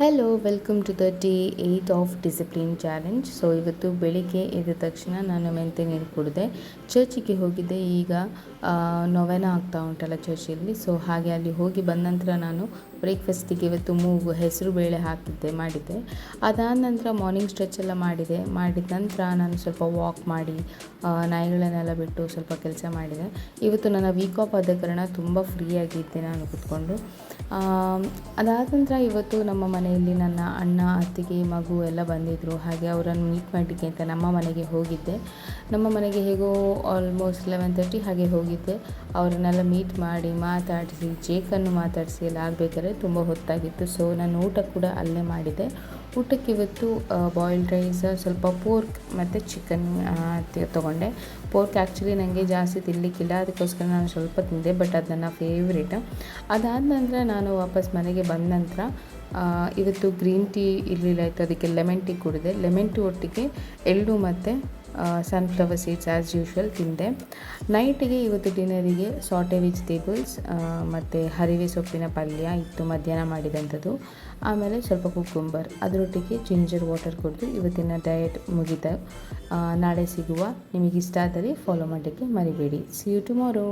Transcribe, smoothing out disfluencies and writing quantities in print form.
Hello welcome to the day 8 of discipline challenge. So ಇವತ್ತು ಬೆಳಿಗ್ಗೆ ಎದ್ದ ತಕ್ಷಣ ನಾನು ಮೆಂತೆ ನೀರು ಕುಡಿದೆ. ಚರ್ಚಿಗೆ ಹೋಗಿದ್ದೆ. ಈಗ ನೊವೆನ ಆಗ್ತಾ ಉಂಟಲ್ಲ ಚರ್ಚಲ್ಲಿ. ಸೊ ಹಾಗೆ ಅಲ್ಲಿ ಹೋಗಿ ಬಂದ ನಂತರ ನಾನು ಬ್ರೇಕ್ಫಾಸ್ಟಿಗೆ ಇವತ್ತು ಹೆಸರು ಬೇಳೆ ಮಾಡಿದ್ದೆ. ಅದಾದ ನಂತರ ಮಾರ್ನಿಂಗ್ ಸ್ಟ್ರೆಚ್ ಎಲ್ಲ ಮಾಡಿದ ನಂತರ ನಾನು ಸ್ವಲ್ಪ ವಾಕ್ ಮಾಡಿ ನಾಯಿಗಳನ್ನೆಲ್ಲ ಬಿಟ್ಟು ಸ್ವಲ್ಪ ಕೆಲಸ ಮಾಡಿದೆ. ಇವತ್ತು ನನ್ನ ವೀಕ್ ಆಫ್ ಆದ ಕಾರಣ ತುಂಬ ಫ್ರೀಯಾಗಿದ್ದೆ ನಾನು ಕೂತ್ಕೊಂಡು. ಅದಾದ ನಂತರ ಇವತ್ತು ನಮ್ಮ ಮನೆಯಲ್ಲಿ ನನ್ನ ಅಣ್ಣ, ಅತ್ತಿಗೆ, ಮಗು ಎಲ್ಲ ಬಂದಿದ್ದರು. ಹಾಗೆ ಅವರನ್ನು ಮೀಟ್ ಮಾಡಲಿಕ್ಕೆ ಅಂತ ನಮ್ಮ ಮನೆಗೆ ಹೋಗಿದ್ದೆ. ನಮ್ಮ ಮನೆಗೆ ಹೇಗೋ ಆಲ್ಮೋಸ್ಟ್ 11:30 ಹಾಗೆ ಹೋಗಿದ್ದೆ. ಅವರನ್ನೆಲ್ಲ ಮೀಟ್ ಮಾಡಿ ಮಾತಾಡಿಸಿ ಜೇಕನ್ನು ಮಾತಾಡಿಸಿ ಎಲ್ಲ ಆಗಬೇಕಾದ್ರೆ ತುಂಬ ಹೊತ್ತಾಗಿತ್ತು. ಸೊ ನಾನು ಊಟ ಕೂಡ ಅಲ್ಲೇ ಮಾಡಿದೆ. ಊಟಕ್ಕೆ ಇವತ್ತು ಬಾಯ್ಲ್ಡ್ ರೈಸ್, ಸ್ವಲ್ಪ ಪೋರ್ಕ್ ಮತ್ತು ಚಿಕನ್ ತೊಗೊಂಡೆ. ಪೋರ್ಕ್ ಆ್ಯಕ್ಚುಲಿ ನನಗೆ ಜಾಸ್ತಿ ತಿನ್ನಲಿಕ್ಕಿಲ್ಲ, ಅದಕ್ಕೋಸ್ಕರ ನಾನು ಸ್ವಲ್ಪ ತಿಂದೆ, ಬಟ್ ಅದು ನನ್ನ ಫೇವ್ರೇಟ್. ಅದಾದ ನಂತರ ನಾನು ವಾಪಸ್ ಮನೆಗೆ ಬಂದ ನಂತರ ಇವತ್ತು ಗ್ರೀನ್ ಟೀ ಇರಲಿಲ್ಲ ಇತ್ತು, ಅದಕ್ಕೆ ಲೆಮನ್ ಟೀ ಕುಡಿದೆ. ಲೆಮನ್ ಟೀ ಒಟ್ಟಿಗೆ ಎಳ್ಳು ಮತ್ತು ಸನ್ಫ್ಲವರ್ ಸೀಡ್ಸ್ ಆ್ಯಸ್ ಯೂಶ್ವಲ್ ತಿಂದೆ. ನೈಟಿಗೆ ಇವತ್ತು ಡಿನ್ನರಿಗೆ ಸಾಟೆ ವೆಜಿಟೇಬಲ್ಸ್ ಮತ್ತು ಹರಿವೆ ಸೊಪ್ಪಿನ ಪಲ್ಯ ಇತ್ತು, ಮಧ್ಯಾಹ್ನ ಮಾಡಿದಂಥದ್ದು. ಆಮೇಲೆ ಸ್ವಲ್ಪ ಕುಕ್ಕುಂಬರ್, ಅದರೊಟ್ಟಿಗೆ ಜಿಂಜರ್ ವಾಟರ್ ಕುಡಿದು ಇವತ್ತಿನ ಡಯಟ್ ಮುಗಿದ. ನಾಳೆ ಸಿಗುವ. ನಿಮಗೆ ಇಷ್ಟ ಆದರೆ ಫಾಲೋ ಮಾಡಲಿಕ್ಕೆ ಮರಿಬೇಡಿ. See you tomorrow.